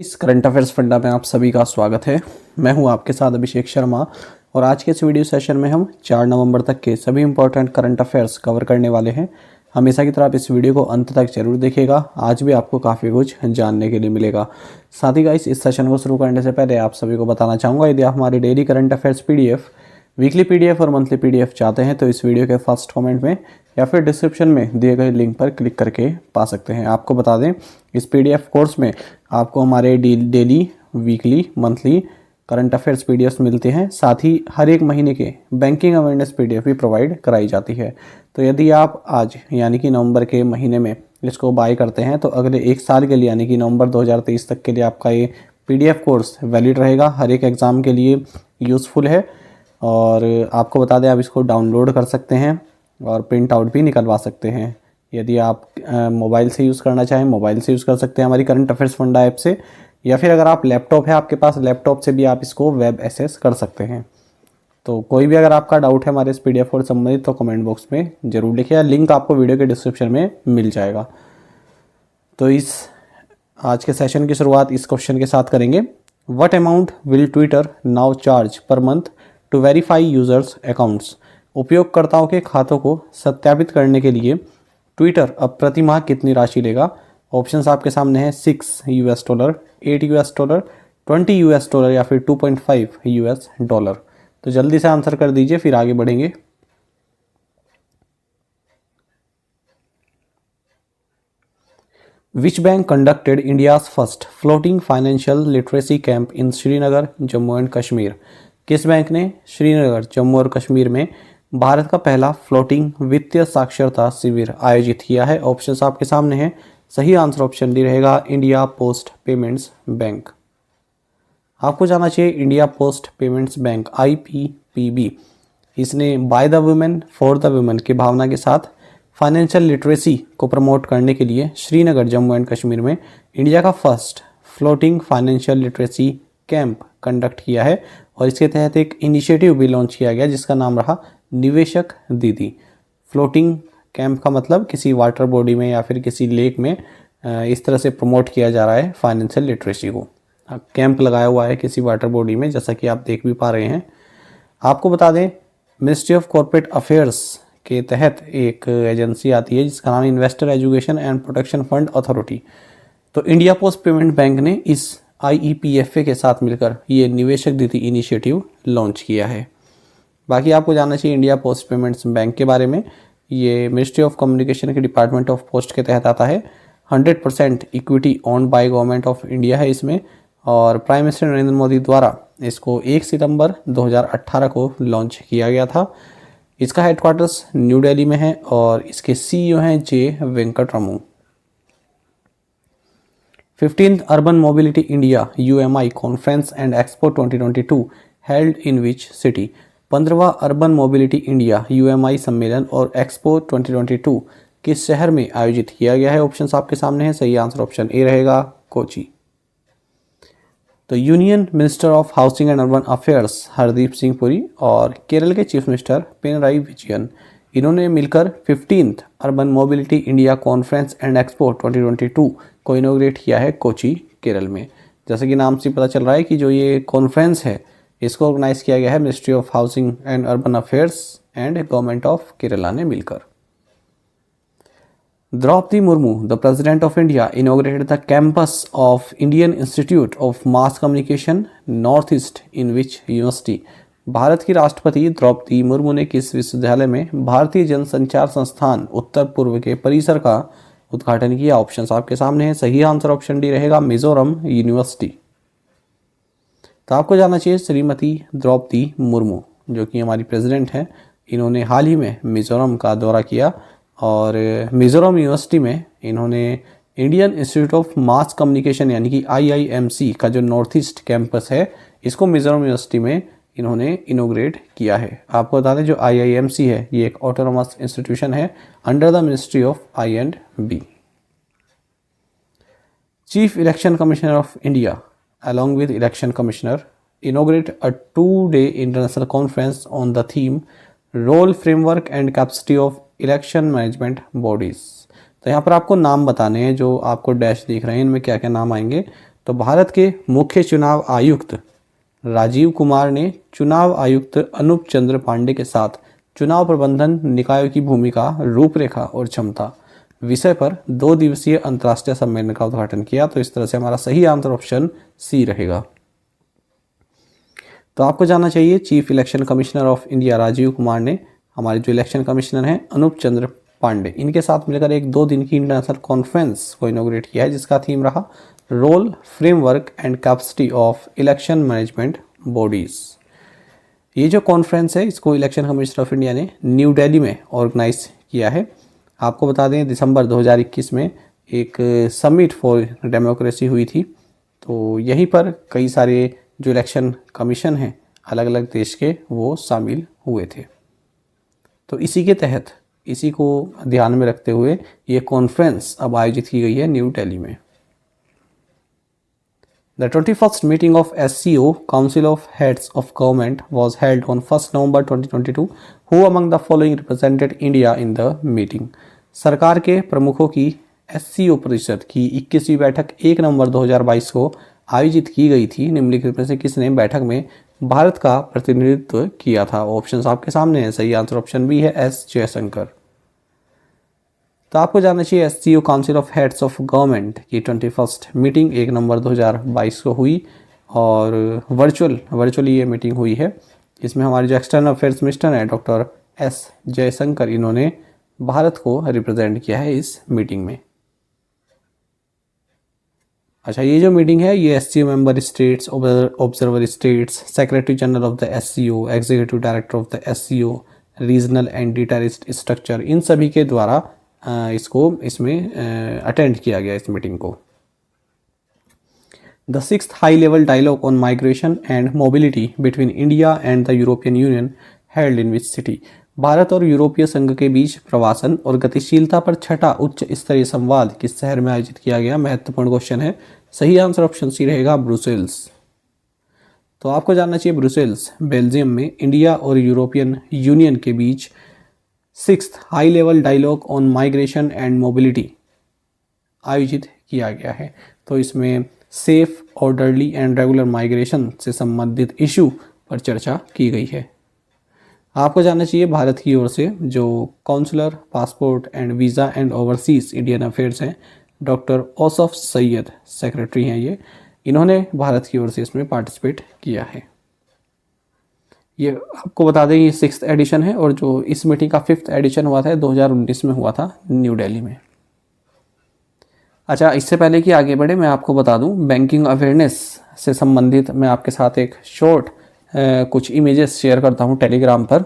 इस current affairs funda में आप सभी का स्वागत है। मैं हूं आपके साथ अभिषेक शर्मा और आज के इस वीडियो सेशन में हम 4 नवंबर तक के सभी इंपॉर्टेंट करंट अफेयर्स कवर करने वाले हैं। हमेशा की तरह आप इस वीडियो को अंत तक जरूर देखिएगा, आज भी आपको काफ़ी कुछ जानने के लिए मिलेगा। साथ ही गाइस, इस सेशन को शुरू करने से पहले आप सभी को बताना चाहूँगा, यदि आप हमारे daily current affairs PDF, weekly PDF और मंथली पीडीएफ चाहते हैं तो इस वीडियो के फर्स्ट कमेंट में या फिर डिस्क्रिप्शन में दिए गए लिंक पर क्लिक करके पा सकते हैं। आपको बता दें, इस पीडीएफ कोर्स में आपको हमारे daily, weekly, monthly current affairs PDF मिलते हैं। साथ ही हर एक महीने के बैंकिंग अवेयरनेस पीडीएफ भी प्रोवाइड कराई जाती है। तो यदि आप आज यानी कि नवंबर के महीने में इसको बाय करते हैं तो अगले एक साल के लिए यानी कि नवंबर 2023 तक के लिए आपका ये पीडीएफ कोर्स वैलिड रहेगा। हर एक एग्ज़ाम के लिए यूज़फुल है और आपको बता दें, आप इसको डाउनलोड कर सकते हैं और प्रिंट आउट भी निकलवा सकते हैं। यदि आप मोबाइल से यूज़ करना चाहें, मोबाइल से यूज़ कर सकते हैं हमारी करंट अफेयर्स फंडा ऐप से, या फिर अगर आप लैपटॉप है आपके पास, लैपटॉप से भी आप इसको वेब एक्सेस कर सकते हैं। तो कोई भी अगर आपका डाउट है हमारे इस पीडीएफ कोर्स संबंधित तो कमेंट बॉक्स में ज़रूर लिखिए, लिंक आपको वीडियो के डिस्क्रिप्शन में मिल जाएगा। तो इस आज के सेशन की शुरुआत इस क्वेश्चन के साथ करेंगे। What amount will Twitter now charge per month to verify users accounts? उपयोगकर्ताओं के खातों को सत्यापित करने के लिए ट्विटर अब प्रति माह कितनी राशि लेगा? ऑप्शंस आपके सामने हैं, $6, $8, $20 या फिर $2.5। तो जल्दी से आंसर कर दीजिए, फिर आगे बढ़ेंगे। Which bank conducted India's first floating financial literacy camp in Srinagar, Jammu and Kashmir? किस बैंक ने श्रीनगर, जम्मू और कश्मीर में भारत का पहला फ्लोटिंग वित्तीय साक्षरता शिविर आयोजित किया है? ऑप्शंस आपके सामने हैं। सही आंसर ऑप्शन डी रहेगा, इंडिया पोस्ट पेमेंट्स बैंक। आपको जाना चाहिए, India post payments bank IPPB, इसने by the women for the women की भावना के साथ फाइनेंशियल लिटरेसी को प्रमोट करने के लिए श्रीनगर, जम्मू एंड कश्मीर में इंडिया का first floating financial literacy camp conduct किया है और इसके तहत एक इनिशिएटिव भी लॉन्च किया गया जिसका नाम रहा निवेशक दीदी। फ्लोटिंग कैंप का मतलब किसी वाटर बॉडी में या फिर किसी लेक में इस तरह से प्रमोट किया जा रहा है फाइनेंशियल लिटरेसी को। कैंप लगाया हुआ है किसी वाटर बॉडी में, जैसा कि आप देख भी पा रहे हैं। आपको बता दें, मिनिस्ट्री ऑफ कॉर्पोरेट अफेयर्स के तहत एक एजेंसी आती है जिसका नाम investor education and protection fund authority. तो इंडिया पोस्ट पेमेंट बैंक ने इस IEPFA के साथ मिलकर ये निवेशक दीदी इनिशिएटिव लॉन्च किया है। बाकी आपको जानना चाहिए इंडिया पोस्ट पेमेंट्स बैंक के बारे में। ये मिनिस्ट्री ऑफ कम्युनिकेशन के डिपार्टमेंट ऑफ पोस्ट के तहत आता है। 100% equity owned by government of India है इसमें और प्राइम मिनिस्टर नरेंद्र मोदी द्वारा इसको 1 सितंबर 2018 को लॉन्च किया गया था। इसका हेडक्वार्टर्स न्यू दिल्ली में है और इसके CEO हैं J Venkataramu. 15th urban mobility India UMI conference and expo 2022 held in which city? 15वां अर्बन मोबिलिटी इंडिया UMI सम्मेलन और एक्सपो 2022 किस शहर में आयोजित किया गया है? ऑप्शंस आपके सामने हैं। सही आंसर ऑप्शन ए रहेगा, कोची। तो union minister of housing and urban affairs Hardeep Singh Puri और केरल के चीफ मिनिस्टर पिनराई विजयन, इन्होंने मिलकर 15th urban mobility India conference and expo 2022 को इनोग्रेट किया है कोची, केरल में। जैसे कि नाम से पता चल रहा है कि जो ये कॉन्फ्रेंस है इसको ऑर्गेनाइज किया गया है ministry of housing and urban affairs and government of Kerala ने मिलकर। Draupadi Murmu, the President of India, inaugurated the campus of Indian Institute of Mass Communication, Northeast, in which university? Bharat की राष्ट्रपति द्रौपदी मुर्मू ने किस विश्वविद्यालय में भारतीय जनसंचार संस्थान उत्तर पूर्व के परिसर का उद्घाटन किया? ऑप्शंस आपके सामने हैं। सही आंसर ऑप्शन डी रहेगा, मिजोरम यूनिवर्सिटी। तो आपको जानना चाहिए, श्रीमती द्रौपदी मुर्मू जो कि हमारी प्रेसिडेंट हैं, इन्होंने हाल ही में मिजोरम का दौरा किया और मिजोरम यूनिवर्सिटी में इन्होंने Indian institute of mass communication यानी कि IIMC का जो नॉर्थ ईस्ट कैंपस है इसको मिजोरम यूनिवर्सिटी में इन्होंने इनोग्रेट किया है। आपको बता दें, जो IIMC है ये एक ऑटोनोमस इंस्टीट्यूशन है under the ministry of I&B। Chief election commissioner of India along with election commissioner inaugurate a 2-day international conference on the theme role framework and capacity of election management bodies. तो यहाँ पर आपको नाम बताने हैं, जो आपको डैश दिख रहे हैं इनमें क्या क्या नाम आएंगे। तो भारत के मुख्य चुनाव आयुक्त राजीव कुमार ने चुनाव आयुक्त अनूप चंद्र पांडे के साथ चुनाव प्रबंधन निकायों की भूमिका, रूपरेखा और क्षमता विषय पर 2 दिवसीय अंतर्राष्ट्रीय सम्मेलन का उद्घाटन किया। तो इस तरह से हमारा सही आंसर ऑप्शन सी रहेगा। तो आपको जानना चाहिए chief election commissioner of India Rajiv Kumar ने हमारे जो इलेक्शन कमिश्नर हैं अनूप चंद्र पांडे, इनके साथ मिलकर एक 2 दिन की इंटरनेशनल कॉन्फ्रेंस को इनोग्रेट किया है, जिसका थीम रहा role, framework and capacity of election management bodies. ये जो कॉन्फ्रेंस है इसको इलेक्शन कमिश्नर ऑफ इंडिया ने न्यू दिल्ली में ऑर्गेनाइज किया है। आपको बता दें दिसंबर 2021 में एक समिट फॉर डेमोक्रेसी हुई थी। तो यहीं पर कई सारे जो इलेक्शन कमीशन हैं अलग अलग देश के वो शामिल हुए थे। तो इसी के तहत, इसी को ध्यान में रखते हुए ये कॉन्फ्रेंस अब आयोजित की गई है न्यू दिल्ली में। The 21st meeting of SCO Council of Heads of Government was held on 1st November 2022. Who among the following represented India in the meeting? सरकार के प्रमुखों की SCO परिषद की 21वीं बैठक 1 नवंबर 2022 को आयोजित की गई थी। निम्नलिखित में से किसने बैठक में भारत का प्रतिनिधित्व किया था? ऑप्शंस आपके सामने है। सही आंसर ऑप्शन बी है एस जयशंकर। तो आपको जानना चाहिए SCO council of heads of government की 21st मीटिंग 1 नवंबर 2022 को हुई और वर्चुअली ये मीटिंग हुई है। इसमें हमारे जो एक्सटर्नल अफेयर्स मिनिस्टर हैं डॉक्टर एस जयशंकर, इन्होंने भारत को रिप्रेजेंट किया है इस मीटिंग में। अच्छा, ये जो मीटिंग है ये SCO member states, observer states, secretary general of the SCO, executive director of the SCO, regional anti terrorist structure, इन सभी के द्वारा इसमें अटेंड किया गया इस मीटिंग को। The 6th high level dialogue on migration and mobility between India and the European Union held in which city? Bharat और यूरोपीय संघ के बीच प्रवासन और गतिशीलता पर 6ठा उच्च स्तरीय संवाद किस शहर में आयोजित किया गया? महत्वपूर्ण क्वेश्चन है। सही आंसर ऑप्शन सी रहेगा ब्रुसेल्स। तो आपको जानना चाहिए ब्रुसेल्स बेल्जियम में इंडिया और यूरोपियन यूनियन के बीच 6th high level dialogue on migration and mobility आयोजित किया गया है। तो इसमें safe, orderly and regular migration से संबंधित इशू पर चर्चा की गई है। आपको जानना चाहिए भारत की ओर से जो consular, passport and visa and overseas Indian affairs हैं, डॉक्टर औसफ सैयद सेक्रेटरी हैं ये, इन्होंने भारत की ओर से इसमें पार्टिसिपेट किया है। ये आपको बता दें ये 6th एडिशन है और जो इस मीटिंग का 5th एडिशन हुआ था 2019 में हुआ था न्यू दिल्ली में। अच्छा, इससे पहले कि आगे बढ़े मैं आपको बता दूं बैंकिंग अवेयरनेस से संबंधित मैं आपके साथ एक शॉर्ट कुछ इमेजेस शेयर करता हूं टेलीग्राम पर,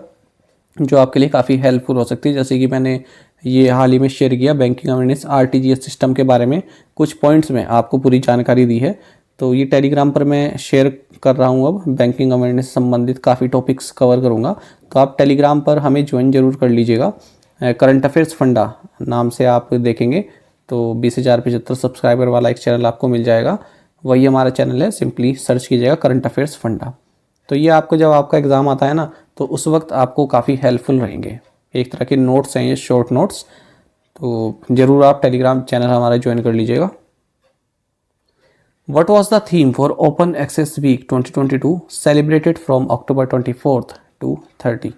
जो आपके लिए काफ़ी हेल्पफुल हो सकती है। जैसे कि मैंने ये हाल ही में शेयर किया बैंकिंग अवेयरनेस RTGS सिस्टम के बारे में कुछ पॉइंट्स में आपको पूरी जानकारी दी है। तो ये टेलीग्राम पर मैं शेयर कर रहा हूँ। अब बैंकिंग अवेयरनेस से संबंधित काफ़ी टॉपिक्स कवर करूँगा, तो आप टेलीग्राम पर हमें ज्वाइन जरूर कर लीजिएगा। करंट अफेयर्स फंडा नाम से आप देखेंगे तो 20,075 सब्सक्राइबर वाला एक चैनल आपको मिल जाएगा। वही हमारा चैनल है, सिंपली सर्च कीजिएगा करंट अफेयर्स फंडा। तो ये आपको जब आपका एग्ज़ाम आता है ना तो उस वक्त आपको काफ़ी हेल्पफुल रहेंगे। एक तरह के नोट्स हैं ये, शॉर्ट नोट्स। तो ज़रूर आप टेलीग्राम चैनल हमारा ज्वाइन कर लीजिएगा। What was the theme for Open Access Week 2022 celebrated from October 24th to 30?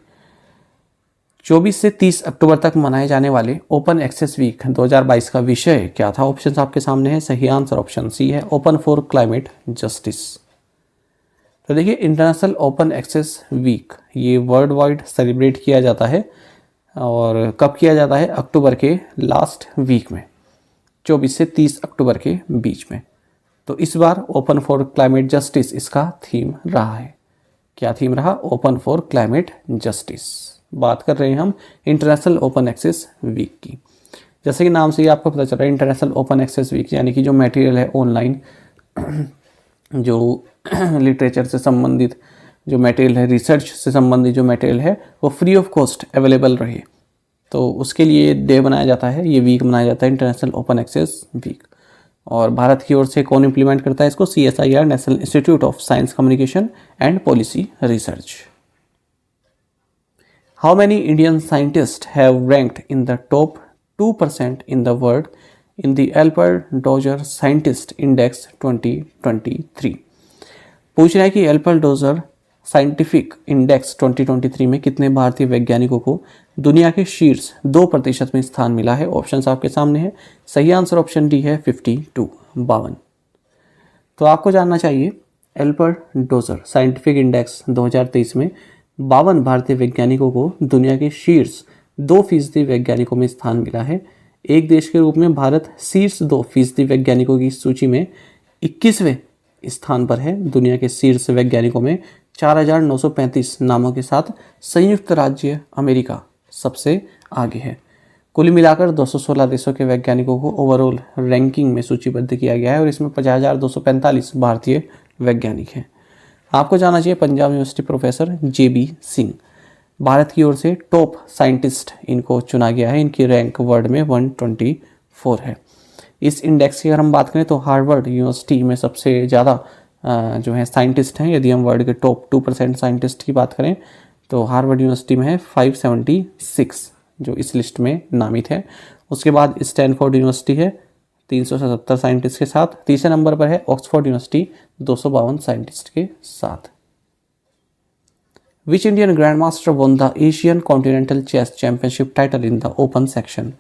24 से 30 अक्टूबर तक मनाए जाने वाले ओपन एक्सेस वीक 2022 का विषय क्या था? ऑप्शन आपके सामने है। सही आंसर ऑप्शन सी है, ओपन फॉर क्लाइमेट जस्टिस। तो देखिए इंटरनेशनल ओपन एक्सेस वीक ये वर्ल्ड वाइड सेलिब्रेट किया जाता है और कब किया जाता है? अक्टूबर के लास्ट वीक में, 24 से 30 अक्टूबर के बीच में। तो इस बार ओपन फॉर क्लाइमेट जस्टिस इसका थीम रहा है। क्या थीम रहा? Open for climate justice. बात कर रहे हैं हम इंटरनेशनल ओपन एक्सेस वीक की। जैसे कि नाम से ही आपको पता चल रहा है इंटरनेशनल ओपन एक्सेस वीक, यानी कि जो मटेरियल है ऑनलाइन, जो लिटरेचर से संबंधित जो मटेरियल है, रिसर्च से संबंधित जो मटेरियल है वो फ्री ऑफ कॉस्ट अवेलेबल रहे, तो उसके लिए डे बनाया जाता है, ये वीक मनाया जाता है इंटरनेशनल ओपन एक्सेस वीक। और भारत की ओर से कौन इम्प्लीमेंट करता है इसको? CSIR, national institute of science communication and policy research. How many Indian scientist have ranked in the top 2% in the world in the Albert-dozer scientist index 2023। पूछ रहा है कि एल्बर्ट-डोजर साइंटिफिक इंडेक्स 2023 में कितने भारतीय वैज्ञानिकों को दुनिया के शीर्ष 2% में स्थान मिला है। ऑप्शंस आपके सामने है। सही आंसर ऑप्शन डी है 52। तो आपको जानना चाहिए एल्बर्ट-डोजर साइंटिफिक इंडेक्स 2023 में 52 भारतीय वैज्ञानिकों को दुनिया के शीर्ष 2% वैज्ञानिकों में स्थान मिला है। एक देश के रूप में भारत शीर्ष 2% वैज्ञानिकों की सूची में 21वें स्थान पर है। दुनिया के शीर्ष वैज्ञानिकों में 4,935 नामों के साथ संयुक्त राज्य अमेरिका सबसे आगे है। कुल मिलाकर 216 देशों के वैज्ञानिकों को ओवरऑल रैंकिंग में सूचीबद्ध किया गया है और इसमें 50,245 भारतीय वैज्ञानिक हैं। आपको जानना चाहिए Punjab university professor JB Singh, Bharat की ओर से टॉप साइंटिस्ट इनको चुना गया है। इनकी रैंक वर्ल्ड में 124 है। इस इंडेक्स की अगर हम बात करें तो हार्वर्ड यूनिवर्सिटी में सबसे ज़्यादा जो है साइंटिस्ट हैं। यदि हम वर्ल्ड के टॉप 2% साइंटिस्ट की बात करें तो हार्वर्ड यूनिवर्सिटी में है 576 जो इस लिस्ट में नामित है। उसके बाद स्टैनफोर्ड यूनिवर्सिटी है 377 साइंटिस्ट के साथ। तीसरे नंबर पर है ऑक्सफोर्ड यूनिवर्सिटी 252 साइंटिस्ट के साथ। Which Indian grand master won the Asian continental chess championship title in the open section.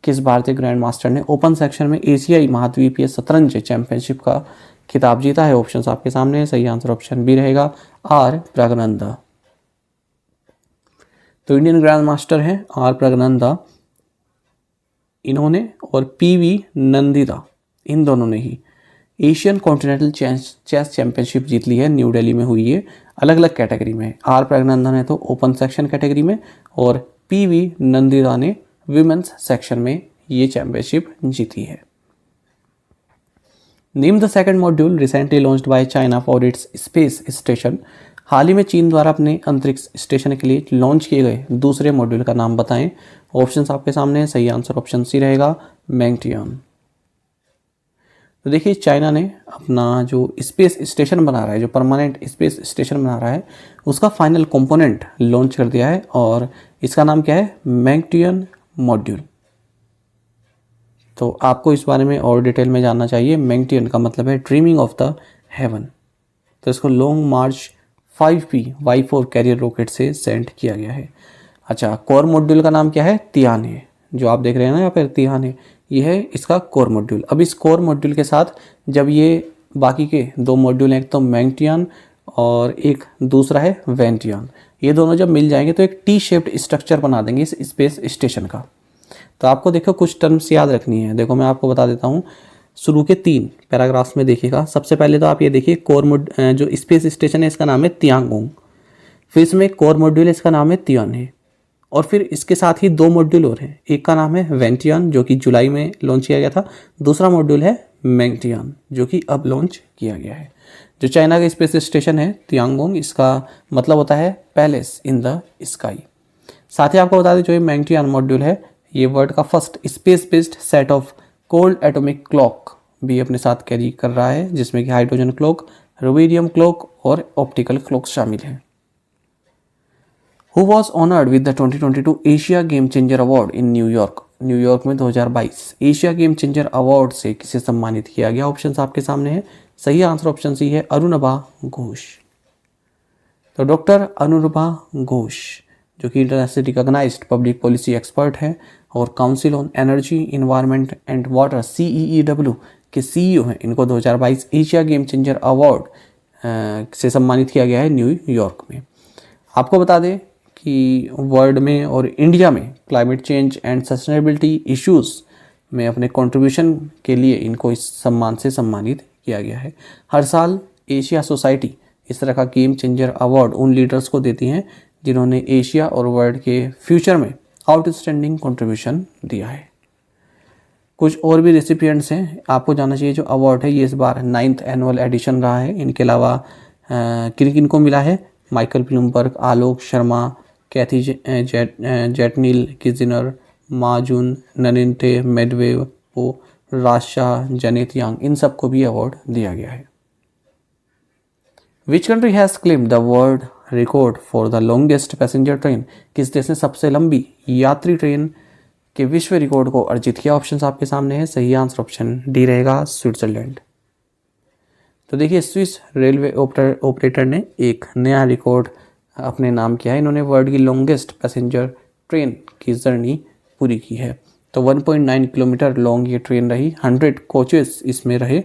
किस भारतीय ग्रैंड मास्टर ने ओपन सेक्शन में एशियाई महाद्वीपीय शतरंज चैंपियनशिप का खिताब जीता है। ऑप्शंस आपके सामने है। सही आंसर ऑप्शन बी रहेगा आर प्रज्ञानंदा। तो इंडियन ग्रैंड मास्टर है आर प्रज्ञानंदा, इन्होंने और PV नंदिता, इन दोनों ने ही एशियन कॉन्टिनेंटल चेस चैंपियनशिप जीत ली है। न्यू दिल्ली में हुई है। अलग अलग कैटेगरी में। आर प्रज्ञानंदा ने तो ओपन सेक्शन कैटेगरी में और PV नंदिता ने विमेंस सेक्शन में ये चैंपियनशिप जीती है। Name the second module recently launched by China for its space station. हाल ही में चीन द्वारा अपने अंतरिक्ष स्टेशन के लिए लॉन्च किए गए दूसरे मॉड्यूल का नाम बताएं। ऑप्शंस आपके सामने है। सही आंसर ऑप्शन सी रहेगा मैंगटियन। तो देखिए चाइना ने अपना जो स्पेस स्टेशन बना रहा है, जो परमानेंट स्पेस स्टेशन बना रहा है, उसका फाइनल कंपोनेंट लॉन्च कर दिया है और इसका नाम क्या है, मैंगटियन मॉड्यूल। तो आपको इस बारे में और डिटेल में जानना चाहिए। मैंगटियन का मतलब है ड्रीमिंग ऑफ द हेवन। तो इसको लॉन्ग मार्च 5P Y4 कैरियर रॉकेट से सेंड किया गया है। अच्छा, कोर मॉड्यूल का नाम क्या है, तियाने, जो आप देख रहे हैं ना यहाँ पर तियाने, ये है इसका कोर मॉड्यूल। अब इस कोर मॉड्यूल के साथ जब ये बाकी के दो मॉड्यूल हैं, एक तो मैंगटियन और एक दूसरा है वेंटियन, ये दोनों जब मिल जाएंगे तो एक टी शेप्ड स्ट्रक्चर बना देंगे इस स्पेस स्टेशन का। तो आपको देखो कुछ टर्म्स याद रखनी है। देखो मैं आपको बता देता हूँ, शुरू के 3 पैराग्राफ्स में देखिएगा। सबसे पहले तो आप ये देखिए कोर जो स्पेस स्टेशन है इसका नाम है तियांगोंग, फिर इसमें कोर मॉड्यूल इसका नाम है तियाने, और फिर इसके साथ ही 2 मॉड्यूल और हैं। एक का नाम है वेंटियन जो कि जुलाई में लॉन्च किया गया था, दूसरा मॉड्यूल है मैंगटियन जो कि अब लॉन्च किया गया है। जो चाइना का स्पेस स्टेशन है तियांगोंग, इसका मतलब होता है पैलेस इन द स्काई। साथ ही आपको बता दें जो ये मैंगटियन मॉड्यूल है ये वर्ल्ड का first space based set of cold atomic clock भी अपने साथ कैरी कर रहा है, जिसमें कि हाइड्रोजन क्लॉक, रुबीडियम क्लॉक और ऑप्टिकल क्लॉक शामिल हैं। Who was honored with the 2022 Asia game changer award in New York. New York में 2022 एशिया गेम चेंजर अवार्ड से किसे सम्मानित किया गया। ऑप्शंस आपके सामने है। सही आंसर ऑप्शन सी है अरुणभा घोष। तो डॉक्टर अरुणभा घोष जो कि international recognized public policy expert है और council on energy environment and water CEEW के CEO हैं। इनको 2022 एशिया गेम चेंजर अवार्ड से सम्मानित किया गया है न्यूयॉर्क में। आपको बता दें कि वर्ल्ड में और इंडिया में climate change and sustainability issues में अपने कंट्रीब्यूशन के लिए इनको इस सम्मान से सम्मानित किया गया है। हर साल एशिया सोसाइटी इस तरह का गेम चेंजर अवार्ड उन लीडर्स को देती हैं जिन्होंने एशिया और वर्ल्ड के फ्यूचर में आउटस्टैंडिंग कंट्रीब्यूशन दिया है। कुछ और भी रेसिपिएंट्स हैं, आपको जानना चाहिए। जो अवार्ड है ये इस बार 9th एनुअल एडिशन रहा है। इनके अलावा किन किन को मिला है, माइकल ब्लूमबर्ग, आलोक शर्मा, कैथी जेटनील किजनर, माजुन ननिंटे मेडवेव, राशा जनेत यांग, इन सबको भी अवार्ड दिया गया है। विच country has claimed the world record for the longest passenger train. किस देश ने सबसे लंबी यात्री ट्रेन के विश्व रिकॉर्ड को अर्जित किया? ऑप्शन आपके सामने है, सही आंसर ऑप्शन डी रहेगा, स्विट्जरलैंड। तो देखिए, स्विस रेलवे ऑपरेटर ने एक नया रिकॉर्ड अपने नाम किया है। इन्होंने वर्ल्ड की लॉन्गेस्ट पैसेंजर ट्रेन की जर्नी पूरी की है। तो 1.9 किलोमीटर लॉन्ग ये ट्रेन रही, 100 कोचेस इसमें रहे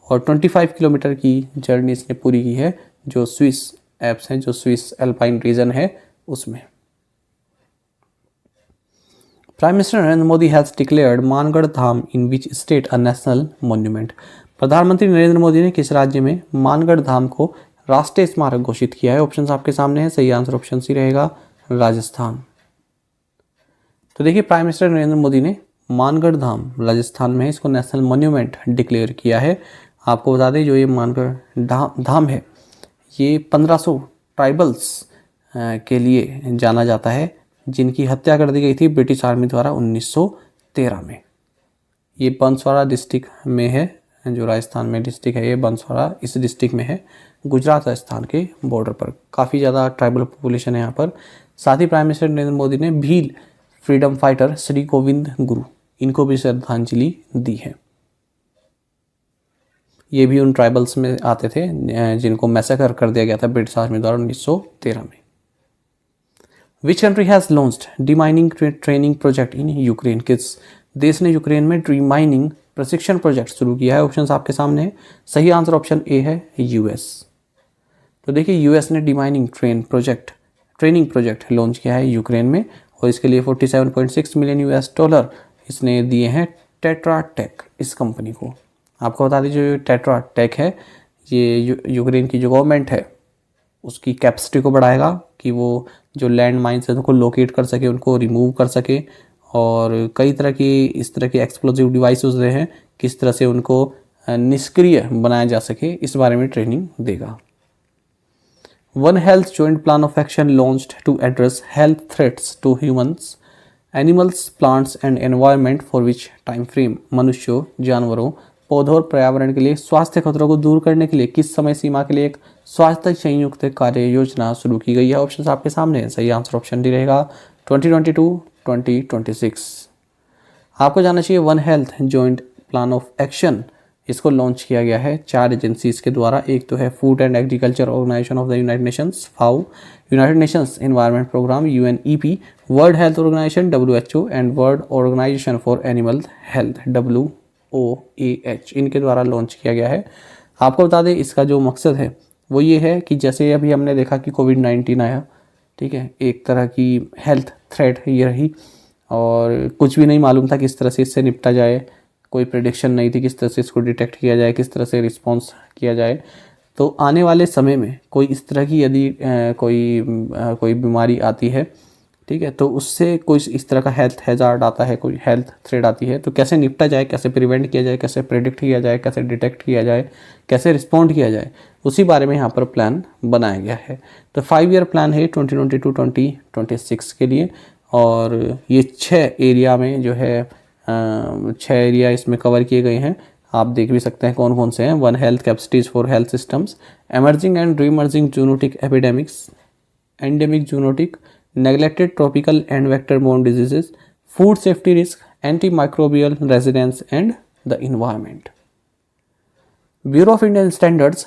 और 25 किलोमीटर की जर्नी इसने पूरी की है, जो स्विस एप्स हैं, जो स्विस अल्पाइन रीजन है उसमें। Prime minister Narendra Modi has declared Mangarh Dham in which state a national monument. प्रधानमंत्री नरेंद्र मोदी ने किस राज्य में मानगढ़ धाम को राष्ट्रीय स्मारक घोषित किया है? ऑप्शन आपके सामने है, सही आंसर ऑप्शन सी रहेगा, राजस्थान। तो देखिए, प्राइम मिनिस्टर नरेंद्र मोदी ने मानगढ़ धाम राजस्थान में इसको नेशनल मॉन्यूमेंट डिक्लेयर किया है। आपको बता दें, जो ये मानगढ़ धाम है ये 1500 ट्राइबल्स के लिए जाना जाता है, जिनकी हत्या कर दी गई थी ब्रिटिश आर्मी द्वारा 1913 में। ये बंसवाड़ा डिस्ट्रिक्ट में है, जो राजस्थान में डिस्ट्रिक्ट है ये बंसवाड़ा इस डिस्ट्रिक्ट में है, गुजरात राजस्थान के बॉर्डर पर। काफ़ी ज़्यादा ट्राइबल पॉपुलेशन है यहाँ पर। साथ ही प्राइम मिनिस्टर नरेंद्र मोदी ने भील फ्रीडम फाइटर श्री गोविंद गुरु, इनको भी श्रद्धांजलि दी है। ये भी उन ट्राइबल्स में आते थे जिनको मैसेकर कर दिया गया था ब्रिटिश आर्मी द्वारा 1913 में। Which country has launched demining training project in Ukraine? किस देश ने यूक्रेन में डीमाइनिंग प्रशिक्षण प्रोजेक्ट शुरू किया है? ऑप्शन आपके सामने है, सही आंसर ऑप्शन ए है, यूएस। तो देखिए, यूएस ने डीमाइनिंग ट्रेनिंग प्रोजेक्ट लॉन्च किया है यूक्रेन में और इसके लिए 47.6 मिलियन यूएस डॉलर इसने दिए हैं टेट्रा टेक इस कंपनी को। आपको बता दीजिए, जो टेट्रा टेक है ये यूक्रेन की जो गवर्नमेंट है उसकी कैपेसिटी को बढ़ाएगा कि वो जो लैंड माइन्स है उनको लोकेट कर सके, उनको रिमूव कर सके और कई तरह की इस तरह की एक्सप्लोजिव डिवाइसेस हैं किस तरह से उनको निष्क्रिय बनाया जा सके, इस बारे में ट्रेनिंग देगा। One health joint plan of action launched to address health threats to humans, animals, plants and environment for which time frame? मनुष्यों, जानवरों, पौधों और पर्यावरण के लिए स्वास्थ्य खतरों को दूर करने के लिए किस समय सीमा के लिए एक स्वास्थ्य संयुक्त कार्य योजना शुरू की गई है? ऑप्शन आपके सामने है, सही आंसर ऑप्शन डी रहेगा, 2022-2026। आपको जानना चाहिए, one health joint plan of action इसको लॉन्च किया गया है 4 एजेंसीज के द्वारा। एक तो है food and agriculture organization of the United Nations FAO, United Nations environment programme UNEP, world health organization WHO and world organization for animal health WOAH, इनके द्वारा लॉन्च किया गया है। आपको बता दें, इसका जो मकसद है वो ये है कि जैसे अभी हमने देखा कि कोविड-19 आया, ठीक है, एक तरह की हेल्थ थ्रेट ये रही और कुछ भी नहीं मालूम था किस तरह से इससे निपटा जाए, कोई प्रेडिक्शन नहीं थी किस तरह से इसको डिटेक्ट किया जाए, किस तरह से रिस्पॉन्स किया जाए। तो आने वाले समय में कोई इस तरह की यदि कोई बीमारी आती है, ठीक है, तो उससे कोई इस तरह का हेल्थ हैजार्ड आता है, कोई हेल्थ थ्रेट आती है, तो कैसे निपटा जाए, कैसे प्रिवेंट किया जाए, कैसे प्रेडिक्ट किया जाए, कैसे डिटेक्ट किया जाए, कैसे रिस्पॉन्ड किया जाए, उसी बारे में यहाँ पर प्लान बनाया गया है। तो 5 ईयर प्लान है 2022-2026 के लिए और ये 6 एरिया में जो है 6 एरिया इसमें कवर किए गए हैं। आप देख भी सकते हैं कौन कौन से हैं। One health capacities for health systems, emerging and reemerging zoonotic epidemics, endemic zoonotic, neglected tropical and vector-borne diseases, food safety risk, antimicrobial resistance and the environment. Bureau of Indian Standards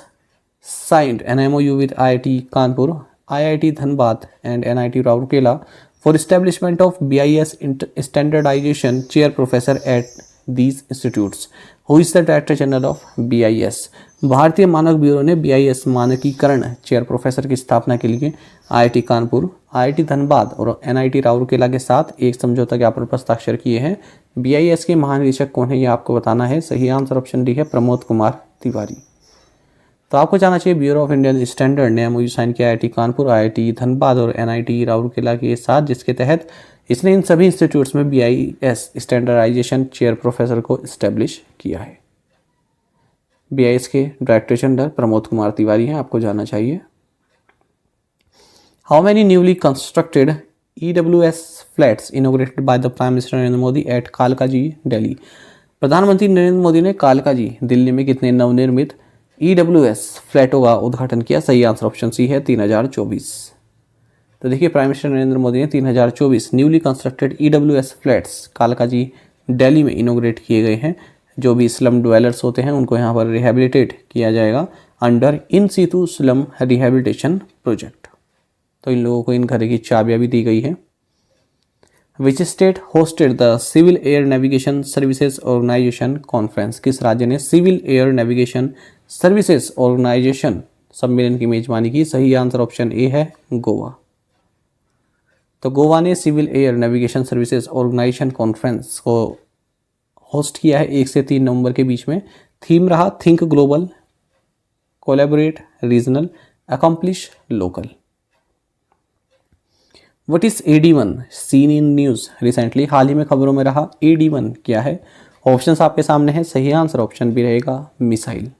signed an MOU with IIT Kanpur, IIT Dhanbad and NIT Rourkela for establishment of BIS standardization chair professor at these institutes. Who is the Director General of BIS? भारतीय मानक bureau ने BIS मानकीकरण chair professor की स्थापना के लिए IIT Kanpur, IIT Dhanbad और NIT Rourkela के साथ एक समझौता ज्ञापन पर हस्ताक्षर किए हैं। BIS के महानिदेशक कौन है, ये आपको बताना है। सही आंसर ऑप्शन डी है, प्रमोद कुमार तिवारी। तो आपको जानना चाहिए, ब्यूरो ऑफ इंडियन स्टैंडर्ड ने MOU साइन किया IIT कानपुर, IIT धनबाद और NIT राउरकेला के साथ, जिसके तहत इसने इन सभी इंस्टीट्यूट्स में BIS स्टैंडर्डाइजेशन चेयर प्रोफेसर को इस्टेब्लिश किया है। BIS के डायरेक्टर जनरल प्रमोद कुमार तिवारी हैं, आपको जानना चाहिए। How many newly constructed EWS flats inaugurated by the prime minister Narendra Modi at Kalkaji Delhi? प्रधानमंत्री नरेंद्र मोदी ने कालकाजी दिल्ली में कितने नवनिर्मित EWS फ्लैटों का उद्घाटन किया? सही आंसर ऑप्शन सी है, 3024। तो देखिए प्राइम मिनिस्टर नरेंद्र मोदी ने 3024 newly constructed EWS flats Kalkaji Delhi में इनोग्रेट किए गए हैं। जो भी स्लम ड्वेलर्स होते हैं उनको यहाँ पर रिहेबिलिटेट किया जाएगा under in situ slum rehabilitation project. तो इन लोगों को इन घर की चाबियाँ भी दी गई है। Which state hosted the civil air navigation services organisation conference? किस राज्य ने civil air navigation services organisation सम्मेलन की मेजबानी की? सही आंसर ऑप्शन ए है गोवा। तो गोवा ने civil air navigation services organisation conference को होस्ट किया है 1 से 3 नवंबर के बीच में। थीम रहा think global, collaborate regional, accomplish local. What is AD1 seen in news recently? हाल ही में खबरों में रहा AD1 क्या है? ऑप्शंस आपके सामने है, सही आंसर ऑप्शन बी रहेगा मिसाइल।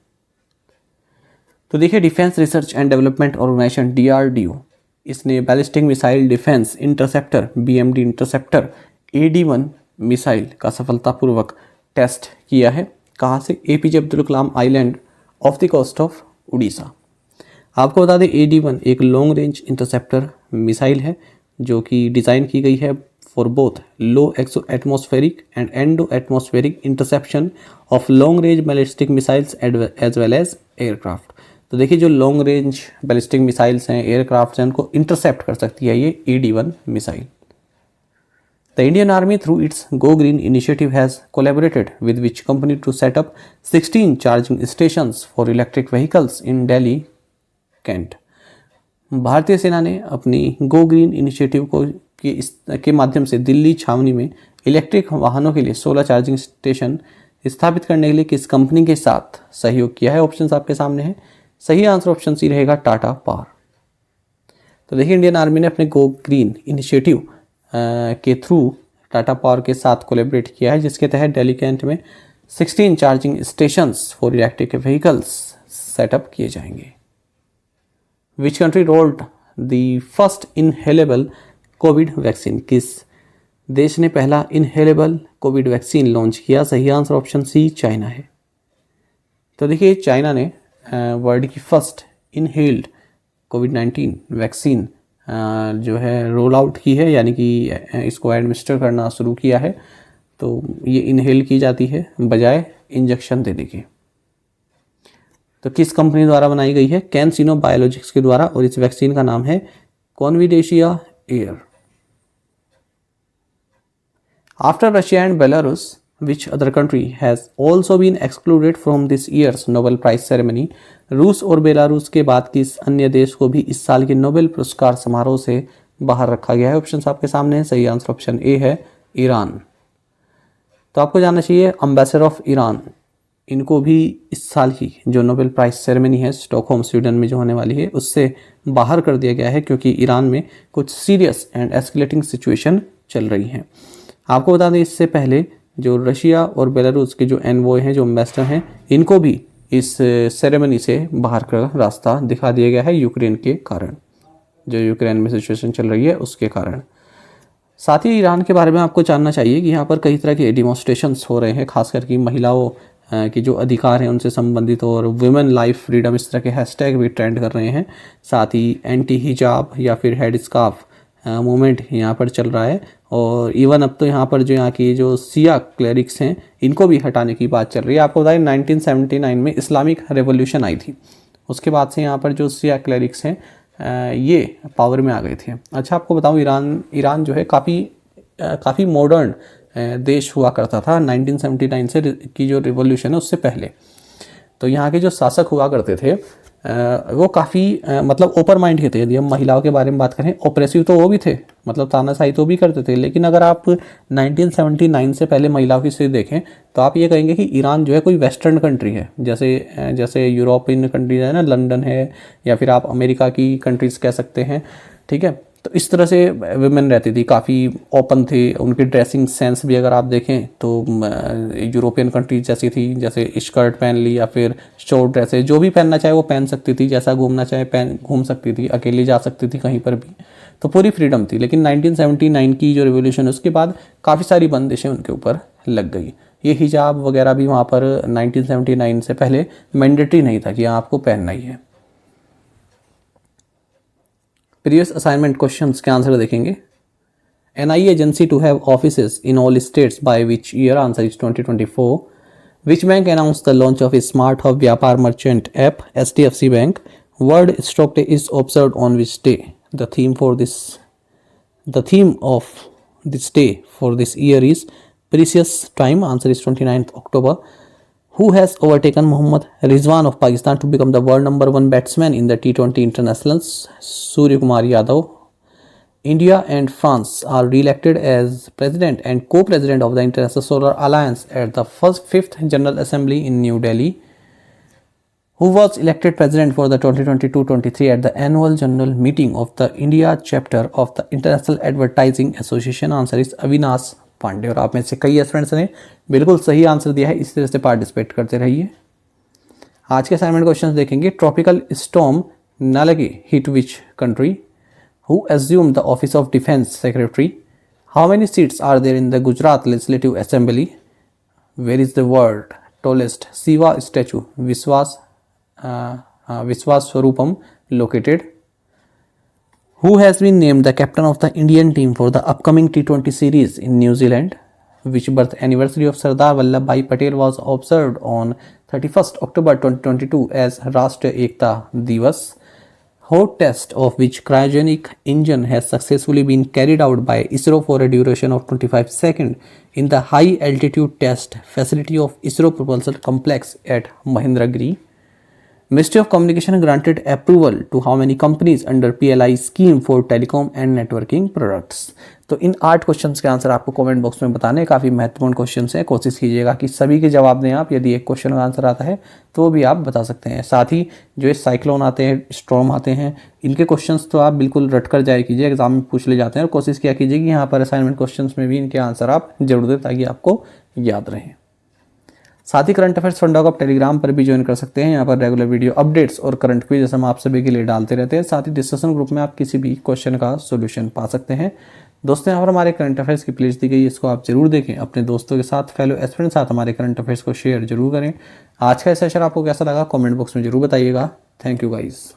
तो देखिए defence research and development organisation DRDO इसने ballistic missile defence interceptor BMD interceptor AD1 missile का सफलतापूर्वक टेस्ट किया है। कहाँ से? APJ Abdul Kalam island off the coast of Orissa. आपको बता दें AD1 एक लॉन्ग रेंज इंटरसेप्टर मिसाइल है जो कि डिज़ाइन की गई है for both low exo atmospheric and endo atmospheric interception of long range ballistic missiles as well as aircraft. तो देखिए जो लॉन्ग रेंज बैलिस्टिक मिसाइल्स हैं, एयरक्राफ्ट हैं, उनको इंटरसेप्ट कर सकती है ये AD1 missile. The Indian army through its go green initiative has collaborated with which company to set up 16 charging stations for electric vehicles in Delhi cantt? भारतीय सेना ने अपनी गो ग्रीन इनिशिएटिव के माध्यम से दिल्ली छावनी में इलेक्ट्रिक वाहनों के लिए 16 चार्जिंग स्टेशन स्थापित करने के लिए किस कंपनी के साथ सहयोग किया है? ऑप्शंस आपके सामने हैं, सही आंसर ऑप्शन सी रहेगा टाटा पावर। तो देखिए इंडियन आर्मी ने अपने गो ग्रीन इनिशिएटिव के थ्रू टाटा पावर के साथ कोलैबोरेट किया है जिसके तहत दिल्ली कैंट में 16 charging stations for electric vehicles setup किए जाएंगे। Which country rolled the first inhalable covid vaccine? किस देश ने पहला इनहेलेबल कोविड वैक्सीन लॉन्च किया? सही आंसर ऑप्शन सी चाइना है। तो देखिए चाइना ने वर्ल्ड की फर्स्ट इनहेल्ड कोविड-19 वैक्सीन जो है रोल आउट की है, यानी कि इसको एडमिनिस्टर करना शुरू किया है। तो ये इनहेल की जाती है बजाय इंजेक्शन देने के। तो किस कंपनी द्वारा बनाई गई है? कैंसिनो बायोलॉजिक्स के द्वारा, और इस वैक्सीन का नाम है Convidecia air. After Russia and Belarus which other country has also been excluded from this year's Nobel Prize ceremony? रूस और बेलारूस के बाद किस अन्य देश को भी इस साल के नोबेल पुरस्कार समारोह से बाहर रखा गया है? ऑप्शन आपके सामने है, सही आंसर ऑप्शन ए है ईरान। तो आपको जानना चाहिए अम्बेसडर ऑफ ईरान, इनको भी इस साल की जो नोबेल प्राइज सेरेमनी है स्टॉकहोम स्वीडन में जो होने वाली है उससे बाहर कर दिया गया है क्योंकि ईरान में कुछ सीरियस एंड एस्केलेटिंग सिचुएशन चल रही है। आपको बता दें इससे पहले जो रशिया और बेलारूस के जो एनवॉय हैं, जो एम्बेसडर हैं, इनको भी इस सेरेमनी से बाहर का रास्ता दिखा दिया गया है यूक्रेन के कारण, जो यूक्रेन में सिचुएशन चल रही है उसके कारण। साथ ही ईरान के बारे में आपको जानना चाहिए कि यहाँ पर कई तरह के डिमॉन्स्ट्रेशंस हो रहे हैं, खासकर कि महिलाओं के जो अधिकार हैं उनसे संबंधित, और वुमेन लाइफ फ्रीडम इस तरह के हैशटैग भी ट्रेंड कर रहे हैं। साथ ही एंटी हिजाब या फिर हेड स्कार्फ मूवमेंट यहाँ पर चल रहा है, और इवन अब तो यहाँ पर जो यहाँ की जो सिया क्लेरिक्स हैं इनको भी हटाने की बात चल रही है। आपको बताएं 1979 में इस्लामिक रेवोल्यूशन आई थी, उसके बाद से यहाँ पर जो सिया क्लेरिक्स हैं ये पावर में आ गए थे। अच्छा आपको बताऊँ ईरान जो है काफ़ी मॉडर्न देश हुआ करता था 1979 से की जो रिवॉल्यूशन है उससे पहले। तो यहाँ के जो शासक हुआ करते थे वो काफ़ी मतलब ओपन माइंड के थे। यदि हम महिलाओं के बारे में बात करें, ऑप्रेसिव तो वो भी थे, मतलब तानाशाही तो भी करते थे, लेकिन अगर आप 1979 से पहले महिलाओं की स्थिति देखें तो आप ये कहेंगे कि ईरान जो है कोई वेस्टर्न कंट्री है, जैसे यूरोपियन कंट्रीज है ना, लंदन है, या फिर आप अमेरिका की कंट्रीज़ कह सकते हैं, ठीक है। तो इस तरह से वुमेन रहती थी, काफ़ी ओपन थे, उनकी ड्रेसिंग सेंस भी अगर आप देखें तो यूरोपियन कंट्रीज जैसी थी, जैसे स्कर्ट पहन ली या फिर शॉर्ट ड्रेसेस, जो भी पहनना चाहे वो पहन सकती थी, जैसा घूमना चाहे घूम सकती थी, अकेली जा सकती थी कहीं पर भी, तो पूरी फ्रीडम थी। लेकिन 1979 की जो रिवोल्यूशन है उसके बाद काफ़ी सारी बंदिशें उनके ऊपर लग गई। ये हिजाब वगैरह भी वहाँ पर 1979 से पहले मैंडेटरी नहीं था कि आपको पहनना ही है। प्रीवियस असाइनमेंट क्वेश्चंस के आंसर देखेंगे। NI agency to have offices in all states by which year? Answer is 2024. Which bank announced the launch of a Smart Hub Vyapar Merchant app? HDFC Bank. World Stroke Day is observed on which day? The theme of this day for this year is Precious Time. Answer is 29th October. Who has overtaken Mohammad Rizwan of Pakistan to become the world number 1 batsman in the T20 internationals? Surya Kumar Yadav. India and France are re-elected as president and co-president of the International Solar Alliance at the 5th General Assembly in New Delhi. Who was elected president for the 2022-23 at the annual general meeting of the India chapter of the International Advertising Association? Answer is Avinash Pandey। और आप में से कई students ने बिल्कुल सही answer दिया है, इस तरह से पार्टिसिपेट करते रहिए। आज के असाइनमेंट क्वेश्चंस देखेंगे। Tropical storm Nalgae hit which country? Who assumed the office of Defense Secretary? How many seats are there in the Gujarat Legislative Assembly? Where is the world tallest Shiva statue Viswaswarupam located? Who has been named the captain of the Indian team for the upcoming T20 series in New Zealand? Which birth anniversary of Sardar Vallabhbhai Patel was observed on 31st October 2022 as Rashtriya Ekta Divas? Hot test of which cryogenic engine has successfully been carried out by ISRO for a duration of 25 seconds in the high altitude test facility of ISRO Propulsion Complex at Mahendragiri? Ministry of Communication granted approval to how many companies under PLI scheme for telecom and networking products? तो इन 8 questions के answer आपको comment box में बताने, काफ़ी महत्वपूर्ण questions हैं। कोशिश कीजिएगा कि सभी के जवाब दें आप। यदि एक क्वेश्चन का आंसर आता है तो भी आप बता सकते हैं। साथ ही जो ये साइक्लोन आते हैं, स्टॉर्म आते हैं, इनके क्वेश्चंस तो आप बिल्कुल रट कर जाए कीजिए, एग्जाम में पूछ ले जाते हैं। और कोशिश किया कीजिए कि यहाँ पर असाइनमेंट क्वेश्चंस में भी इनके आंसर आप जरूर दें ताकि आपको याद रहें। साथ ही करंट अफेयर्स फंडा को आप टेलीग्राम पर भी ज्वाइन कर सकते हैं। यहाँ पर रेगुलर वीडियो अपडेट्स और करंट क्विज हम आप सभी के लिए डालते रहते हैं। साथ ही डिस्कशन ग्रुप में आप किसी भी क्वेश्चन का सोल्यूशन पा सकते हैं। दोस्तों, यहाँ पर हमारे करंट अफेयर्स की प्लेलिस्ट दी गई है, इसको आप जरूर देखें। अपने दोस्तों के साथ, फेलो एस्पिरेंट्स के साथ हमारे करंट अफेयर्स को शेयर जरूर करें। आज का सेशन आपको कैसा लगा कमेंट बॉक्स में जरूर बताइएगा। Thank you guys.